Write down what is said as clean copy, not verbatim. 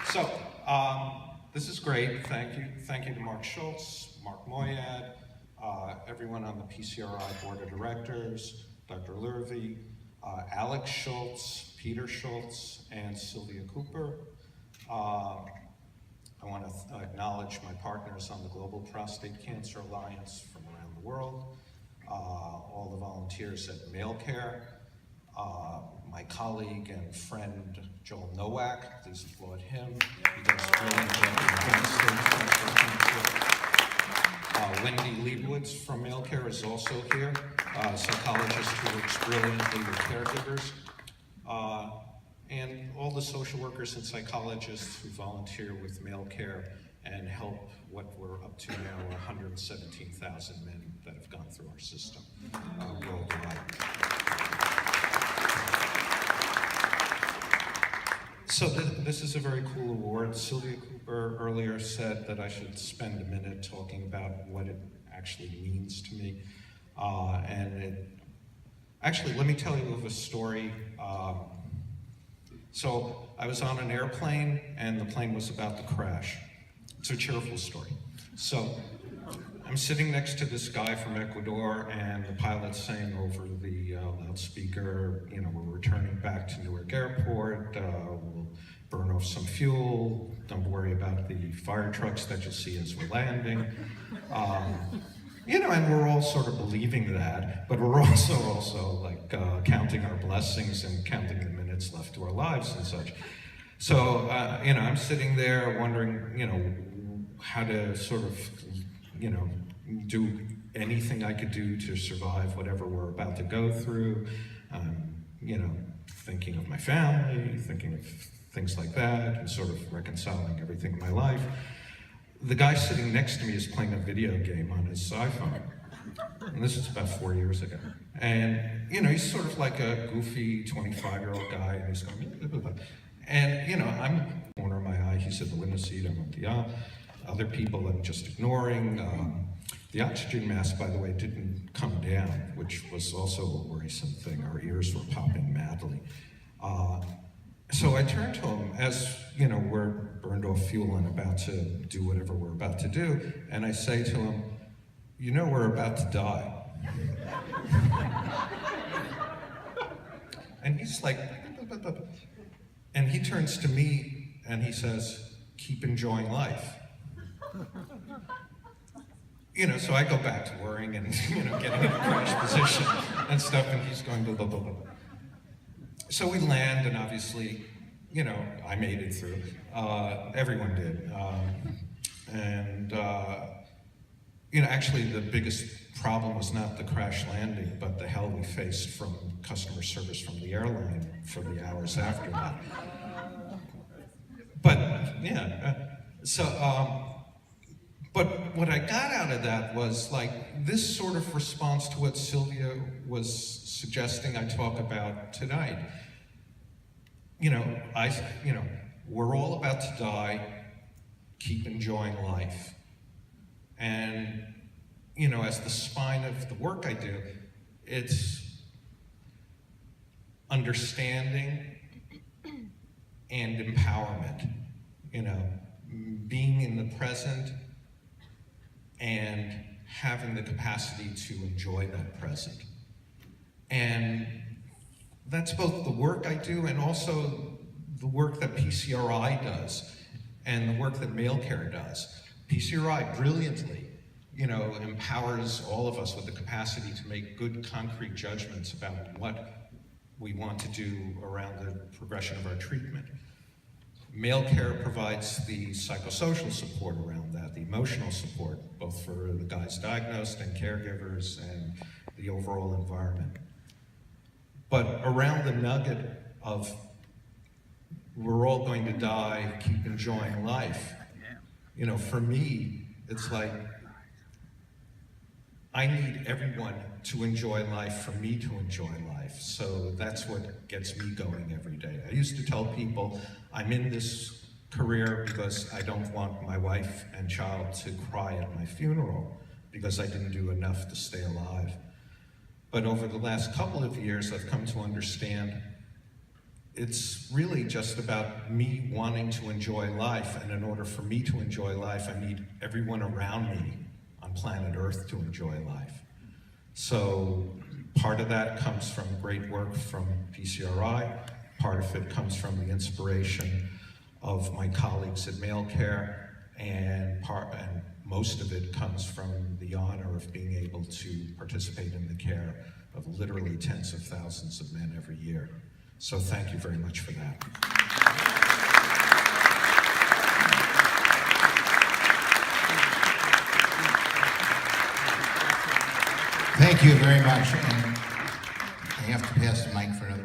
So, this is great. Thank you. Thank you to Mark Schultz, Mark Moyad, everyone on the PCRI Board of Directors, Dr. Lurvy, Alex Schultz, Peter Schultz, and Sylvia Cooper. I want to acknowledge my partners on the Global Prostate Cancer Alliance from around the world, all the volunteers at Malecare, my colleague and friend Joel Nowak, please applaud him. He does brilliant work against prostate cancer. Wendy Leibowitz from Malecare is also here, a psychologist who works brilliantly with caregivers. And all the social workers and psychologists who volunteer with Malecare and help what we're up to now, 117,000 men that have gone through our system worldwide. So this is a very cool award. Sylvia Cooper earlier said that I should spend a minute talking about what it actually means to me. Actually, let me tell you of a story. So I was on an airplane and the plane was about to crash. It's a cheerful story. So I'm sitting next to this guy from Ecuador and the pilot's saying over the loudspeaker, you know, we're returning back to Newark Airport, we'll burn off some fuel, don't worry about the fire trucks that you'll see as we're landing. You know, and we're all sort of believing that, but we're also like counting our blessings and counting the minutes left to our lives and such. So, you know, I'm sitting there wondering, you know, how to sort of, you know, do anything I could do to survive whatever we're about to go through. You know, thinking of my family, thinking of things like that, and sort of reconciling everything in my life. The guy sitting next to me is playing a video game on his iPhone. And this is about 4 years ago. And, you know, he's sort of like a goofy 25-year-old guy, and he's going, blah, blah, blah. And, you know, I'm in the corner of my eye, he's in the window seat, I'm at the other people I'm just ignoring. The oxygen mask, by the way, didn't come down, which was also a worrisome thing. Our ears were popping madly. So I turned to him as, you know, we're burned off fuel and about to do whatever we're about to do, and I say to him, you know we're about to die. And he's like, and he turns to me and he says, keep enjoying life. You know, so I go back to worrying and, you know, getting in a crash position and stuff, and he's going blah, blah, blah, blah. So we land, and obviously, you know, I made it through. Everyone did. You know, actually the biggest problem was not the crash landing, but the hell we faced from customer service from the airline for the hours after that. But, yeah, but what I got out of that was like this sort of response to what Sylvia was suggesting I talk about tonight. You know, we're all about to die, keep enjoying life. And, you know, as the spine of the work I do, it's understanding and empowerment, you know, being in the present and having the capacity to enjoy that present. And that's both the work I do and also the work that PCRI does and the work that Malecare does. PCRI brilliantly, you know, empowers all of us with the capacity to make good concrete judgments about what we want to do around the progression of our treatment. Malecare provides the psychosocial support around that, the emotional support, both for the guys diagnosed and caregivers and the overall environment. But around the nugget of we're all going to die, keep enjoying life, you know, for me, it's like, I need everyone to enjoy life for me to enjoy life. So that's what gets me going every day. I used to tell people, I'm in this career because I don't want my wife and child to cry at my funeral because I didn't do enough to stay alive. But over the last couple of years, I've come to understand it's really just about me wanting to enjoy life, and in order for me to enjoy life, I need everyone around me on planet Earth to enjoy life. So part of that comes from great work from PCRI, part of it comes from the inspiration of my colleagues at Malecare, and most of it comes from the honor of being able to participate in the care of literally tens of thousands of men every year. So thank you very much for that. Thank you very much. And I have to pass the mic for another